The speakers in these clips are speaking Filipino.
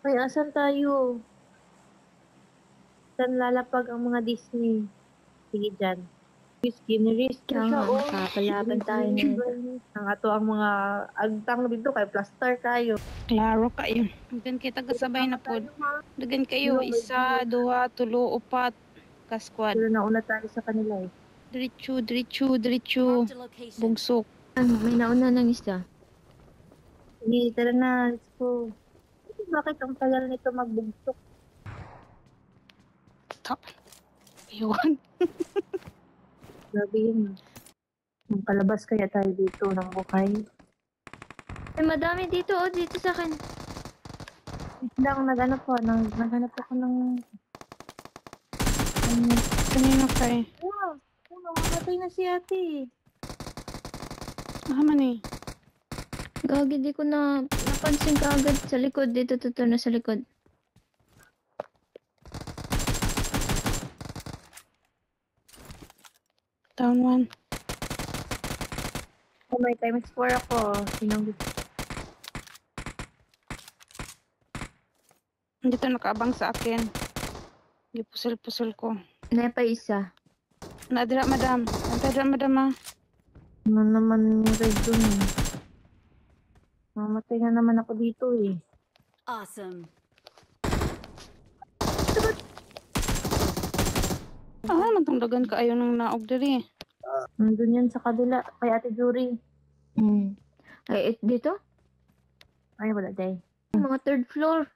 Ay, asan tayo? Saan lalapag ang mga Disney? Sige dyan. Ginerisk na Kaya siya, nga, oh. makakalaban tayo nito. Ang ato ang mga agtang dito kay plaster tayo. Klaro kayo. Dagan kita kasabay na pod. Dagan kayo, isa, duha, tulo, upat. Kasquad. Pero nauna tayo sa kanila eh. Diretso, diretso, diretso. Marked a location. Bugsok. Ano, may nauna ng isa. Sige, tara na. Let's go. Bakit ang tagal nito magbugsok? Stop. Ayun. Grabe yun. Magkalabas kaya tayo dito ng bukay. Ay, madami dito, oh, dito sa akin. Wait lang, naghanap ako ng... Kanina kayo. Wow! Mamatay na si ate. Ah, man eh. Gagi, di ko na napansin ka agad sa likod. Dito, na sa likod. Down one. Oh, may times 4 ako. Sinong Dito nakaabang sa akin. Gipusol-pusol ko. Nepa isa. Nadira, madam. Nadira, madam, ah. ano naman yung red dun eh. Mamatay na naman ako dito eh. Awesome. Ah, magtungdagan ka ayaw ng naog diri. Nandun yan sa kabila. Kay ate Jury. Ay, dito? Ay, wala day. Mga third floor.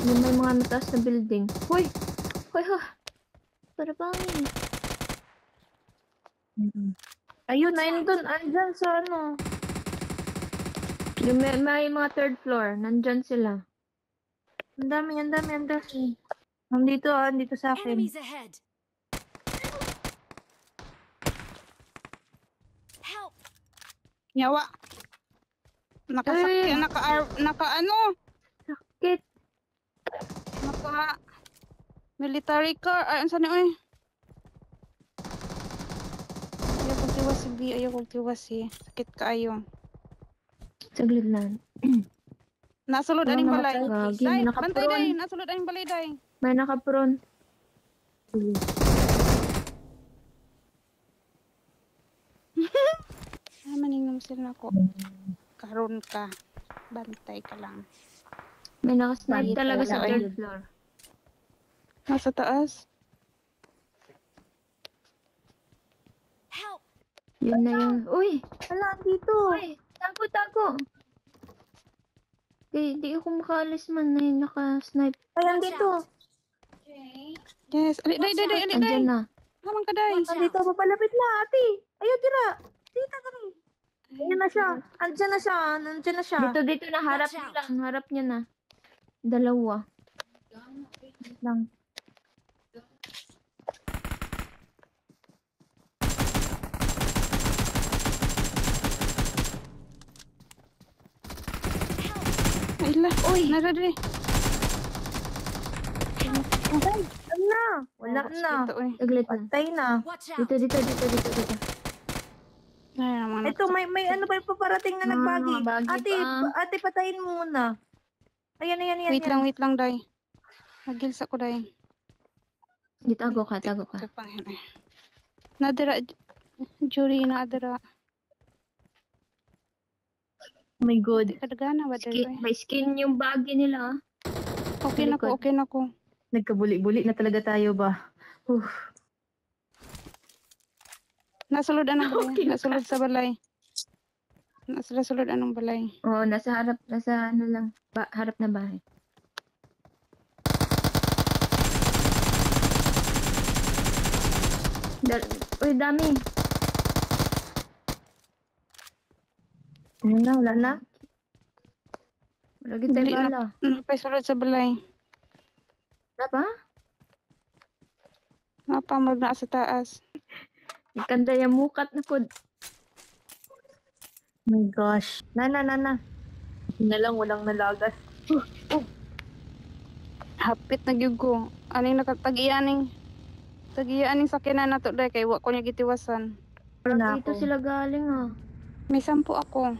Yung may mga mataas na building. Hoy! Hoy, ha! Para bangin. Ayun, nandun. Andyan sa ano. Yung may mga third floor. Nandyan sila. Ang dami. Nandito sa akin. Enemies ahead. Help. Yawa. Nakasakyan, naka ano? Sakit. Naka military car. Ay, saan ni oy? Ayaw kong tiwas si B. Ayaw kong tiwas si. Sakit kaayo. Saglit lang. Nasulod aning balay. Gagi, Day, may bantay nakapron. day. Nasulod aning balay day. May nakapron. Ah, maningnom sila ako. Karon ka. Bantay ka lang. May nakasnipe Bakit talaga wala sa kayo? third floor. Nasa taas. Help. Yun na yun. Uy! Wala, dito. Uy! Tago! Di ako makaalis man na yung nakasnipe. Ay, Watch andito. out. Yes. Ali, day, day, day, ali, day. Andyan na. Naman ka, day. Watch Andito, out. papalapit na, ate. Ayaw, tira. Dito kami. Ayun na siya. Andyan na siya. Dito na. Harap Watch niya out. lang. Harap niya na. Dalawa. Lang. Ay, la. Uy. Nara, day. Wala na. Ito, uy. Saglit lang. Patay na. Watch out. Dito. Ay, naman. Ito, may ano pa yung paparating na nagbagi. mga bagi pa. Ate, patayin mo muna. Ayan. Wait lang, day. Nagils ako, day. Tago ka. Ito pa, yun, eh. Nadira. Jury, nadira. Oh my God. Kadagana ba, day? May skin yung bagi nila. Okay na ko, okay na ko. Nagkabuli-buli na talaga tayo ba? Nasulod anong balay? Nasulod sa balay. Nasulod anong balay? Oo, nasa ano lang. Harap na bahay. Uy, dami. Wala na. Lagi tayo bala. Napasulod sa balay. Apa? Napamag na sa taas. Ikanda yung mukat na pod. Oh my gosh. Nana. Hindi na lang, walang nalagas. Hapit na gyud ko. Aning nakatagianing. Tagianing sakinan nato day kay wa ko niya gitiwasan. Na Dito ako. sila galing ah. May 10 ako.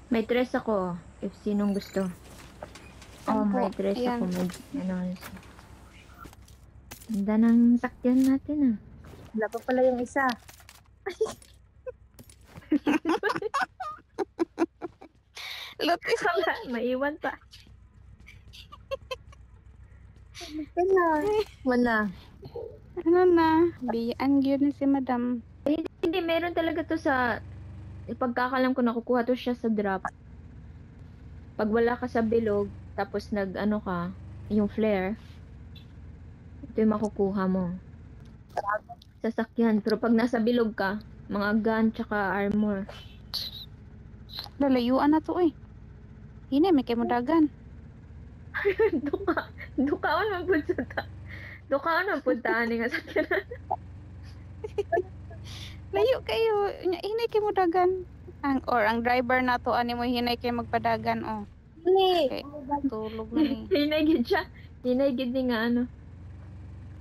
May 3 ako. If sinong gusto. Oh, Ano po? may dress Ayan. ako. May, ano, ganda ng sakyan natin ah. Wala pa pala yung isa. Lutis. Maiwan pa. Kaya, wala. Ano na? Biyaan yun na si madam. Hindi, meron talaga to sa... Pagkakalam ko nakukuha to siya sa drop. Pag wala ka sa bilog, tapos nag-ano ka, yung flare, ito yung makukuha mo. Sasakyan. Pero pag nasa bilog ka, mga gun tsaka armor. Lalayuan na to eh. Hindi, may kayo dagan. Dukaon man pud sa ta. Dukaon man pud ta ani nga sakyan. Layo kayo. Hinay kayo mo dagan. Ang driver na to, ani mo hinay kayo magpadagan, oh. Hindi. Okay. Tulog na ni. Hinay gid siya. Hinay gid ni nga ano.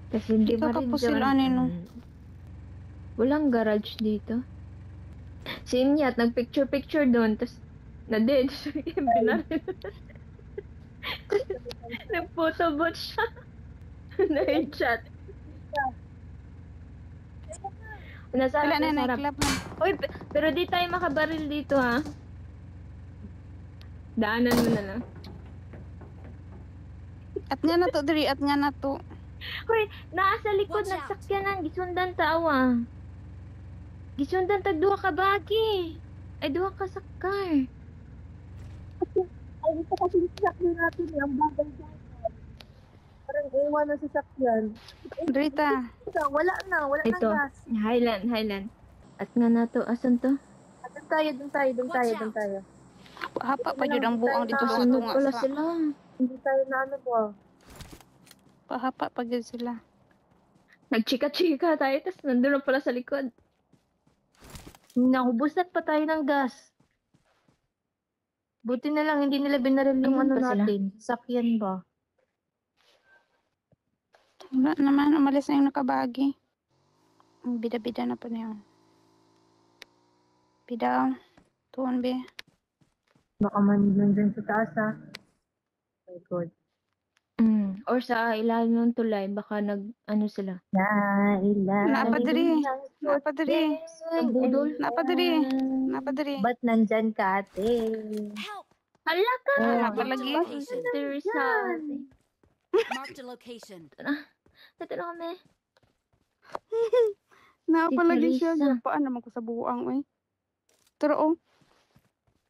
Kasi hindi Ikaw ba rin kapos dyan- sila, ano, no? Walang garage dito. Si Inyat, nagpicture-picture doon, tapos na-dead. Binaril. Nag-photobot siya. Na-headshot. Nasa Wala na, harap. nightclub na. Uy, pero di tayo makabaril dito, ha? Daanan mo na lang. At nga na to, Dri. At nga na to. Uy, nasa likod, Watch out. nagsakyanan. Gisundan tawa. Gisundan tag duha ka bagi. Ay, duha ka sakar. Ay, ito kasi yung sasakyan natin. Ang bagay dyan. Parang ewan na sasakyan. Drita. Wala na. Wala Ito. na gas. Highland. At nga na to, asan to? Doon tayo, doon tayo, doon tayo, doon tayo. Hapa pa yun ang buang dito sa Kasunod tunga pala sa. sila. Hindi tayo na ano po. Pahapa pa yun sila. Nagchika-chika tayo, tapos nandun na pala sa likod. Nakubusan pa tayo ng gas. Buti na lang, hindi nila binaril yung Ano ano pa sila? natin. Sakyan ba? Wala naman, umalis na yung nakabagi. Ang bida-bida na pa niya. Bida, tuon be. Baka man nandun sa taas ha. Oh my God. Or sa ilalim ng tulay, baka ano sila. Napadiri. Napadiri. Ang budol. Napadiri. Napadiri. Ba't nandyan ka ate? Help! Hala ka! Oh, napalagi. Teresa. Marked a location. Dito na kami. Napalagi Si siya. Teresa. Gapaan naman ko sa buang, eh. Pero, oh.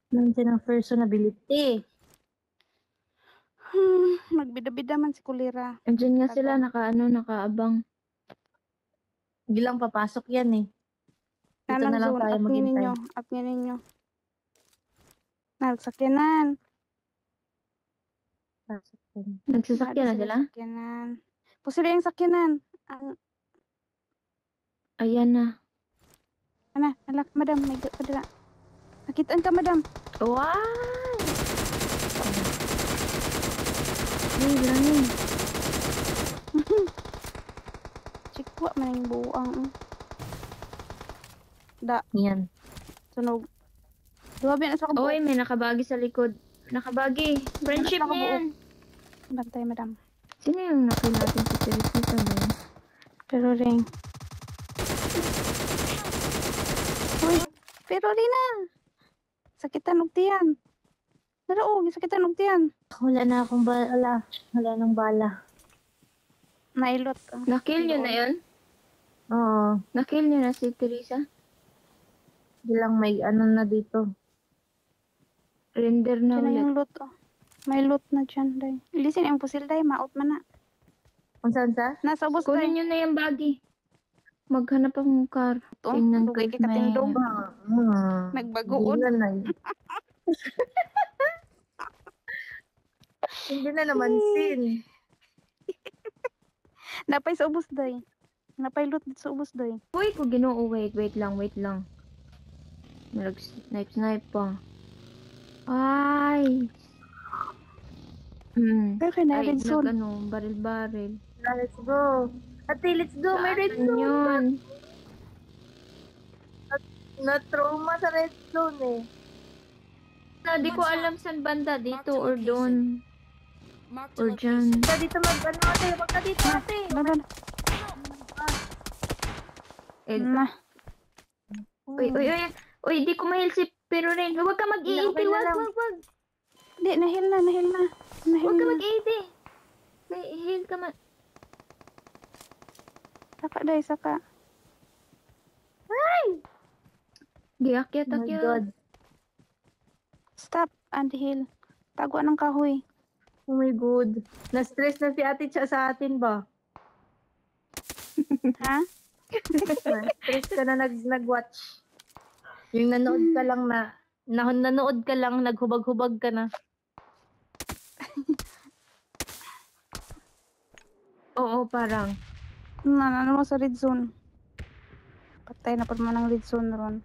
Nandyan ang personability. Magbida-bida man si Kulira. Andiyan nga sila, nakaabang. Hindi lang papasok yan eh. Dito Anong na lang zone? tayo At maghintay. ninyo. At ninyo. Nagsakyanan. Pasok yan. Nagsasakyan na sila? Sakyanan. Pusila yung sakyanan. Ayan na. Ana, alak, madam. May padala. Nakitaan ka, madam. Wow! Ay, grani. Chikwa man yung buang. Da, Yan. sunog. Duwabi na sa kabuo. Oy, may nakabagi sa likod. Nakabagi. Friendship Nakabuo. niya yan. Bantay, madam. Sino yung nakil natin sa Teresita ba yun? Pero ring. Uy, pero Rina. Sakitan og tiyan. Naro, sakitan og tiyan. Wala na akong bala. Wala nang bala. Nailot. Nakil nyo na yun? Oo. Nakil nyo na si Teresa? Hindi lang may ano na dito. Render na Diyan na ulit. yung loot, oh. May loot na dyan, day. Ilisin yung pusil, day. Maot man na. Kung saan sa? Nasa ubos, Kunin day. nyo na yung bagi. Maghanap akong car. Ito, Tingnan ko dugay if kita may... tindog. Nagbagoon. Nagbagoon. Hindi na. Hindi na naman sin. Napay sa ubos, day. Napay loot dito sa ubos, day. Uy, ko ginoo. Wait lang. Nag-snipe pa. Ay! Pero kay na Ay, red zone. baril-baril. Let's go. Ate, let's go. May red Saan zone. yun? Na-trauma sa red zone eh. Di ko Watch alam out. saan banda. Dito Marked a or location. doon. Marked a Or dyan. location. Huwag ka dito mag-ano ate. Huwag ka dito ate. Dadan. Eh, Na. uy, uy, uy. Uy, di ko mahil si Pero rin. Huwag ka mag-iiti. Okay na Wag, lang. wag, wag. Di, nahil na. Nahil Huwag ka na. mag-iiti. Heal ka man. Saka, day, saka. Giakyat, Oh my akyat. God. Stop, and heal. Tagwa ng kahoy. Oh my God. Na-stress na si ate siya sa atin ba? Ha? Na-stress ka na nag-watch. Yung nanood ka lang nanood ka lang, naghubag-hubag ka na. Oo, parang. Ano mo sa red zone? Patay na pa mo ng red zone ron.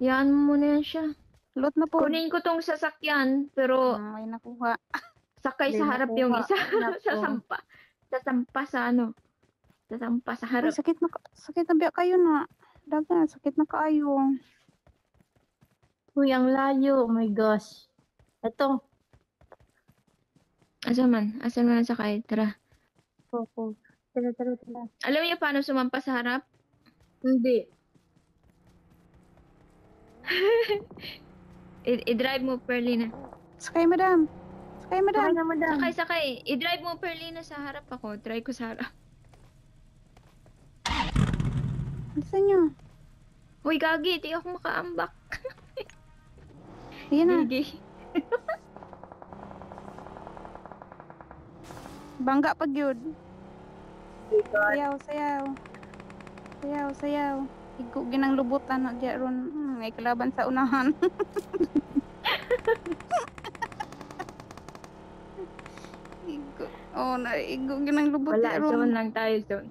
Yan mo muna yan siya. Loot na po. Kunin ko tong sasakyan, pero May nakuha. sakay Hindi sa harap nakuha. yung isa. Nako. Sasampa. Sasampa sa ano. Sasampa sa Ay, harap. sakit na biya kayo na. Dagan, sakit na kayo. Uy, ang layo. Oh my gosh. Ito. Asan man ang sakay. Tara. Popo. Tara. Alam niyo paano sumampa sa harap? Hindi. I-drive mo, Perlina. Sakay, madam. Sakay, madam. Sakay na madam. Sakay. I-drive mo, Perlina, sa harap ako. Try ko sa harap. Bilisan nyo. Uy, gagi. Di ako makaambak. Ayan na. Gigi. Bangga pag yun. Oh my God. Sayaw. Igo ginang lubutan na diya ron. May kalaban sa unahan. Igo. Oh, igo ginang lubot Wala, diya ron. zone lang tayo, zone.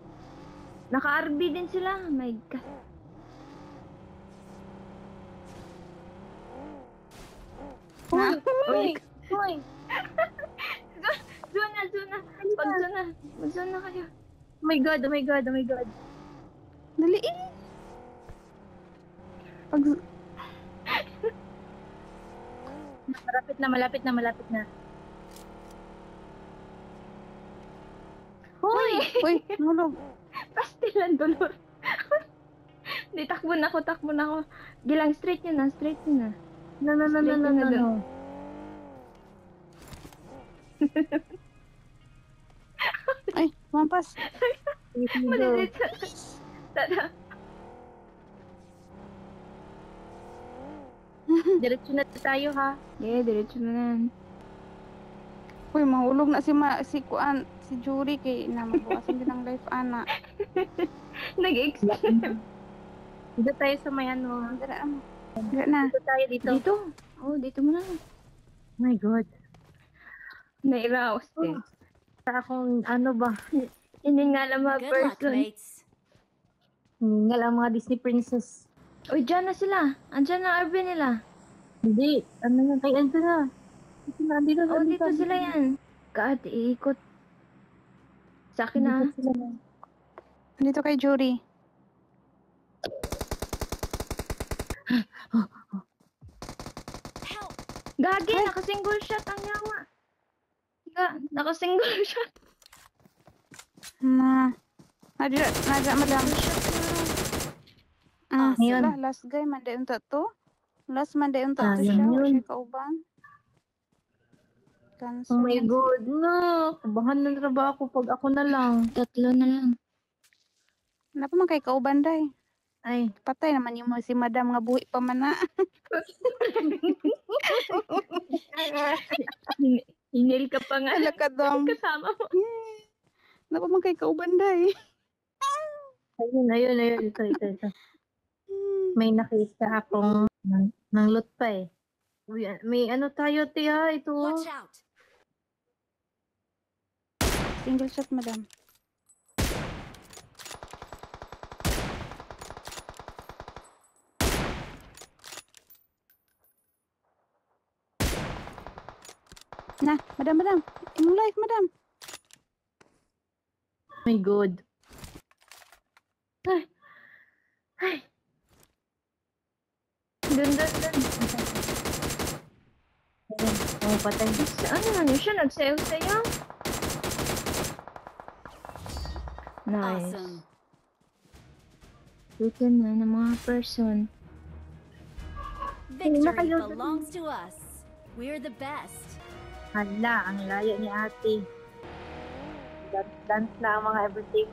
Naka-RB din sila. Oh my God. Na. Uy, Uy. zona. Mag-zone na kayo. Oh my God. Dali eh. Pag Malapit na. Uy! uy, nulog. Pastilan, dolor. Di, takbo na ako. Gilang, straight nyo na. No. Ay, mampas. Malilit. Tada. Diretso na tayo ha. Yeah, diretso na yan. Uy, mahulog na si Kuan, si Jury kay na mabawasan din ang life ana. Nag-explain. Dito tayo sa may ano. Dira na. Dito tayo dito. Dito. Oh, dito mo na. Oh my God. Nairaos din. Sa akong ano ba? Hindi nga lang mga Good luck, person. mates. Nga lang mga Disney princess. Uy, dyan na sila. Andyan na RV nila. Hindi. Ano yan? Kay Ando na. Dito na. Oh, dito sila yan. God, iikot. Sa akin na. Dito kay Jury. Help! Gagi, naka-single shot ang yawa. Naka-single shot. Nadira madam. Ngayon. Last guy man day unta to. Last man day unta to Sayang siya. yun. Siya kauban. Oh my God. No. Kabahan na ba ako pag ako na lang. Tatlo na lang. Napa man kay kauban day. Ay. Patay naman yung si madam nga buhi pa man na. Hinil ka pa nga. Ala ka dong. Kasama mo. Napa man kay kauban day. Ayun. Ito. May nakita akong ng loot pa eh. Uy, may ano tayo, tiya. Ito. Watch out! Single shot madam. Na, madam. Imong life, madam. Oh my God. Dun. Oh, patay. Ano siya? Nagsayaw-sayaw? Nice. Awesome. Dito na ng mga person. Victory nakaluto belongs to us. We're the best. Hala, ang layo ni ate. Dance na ang mga everything.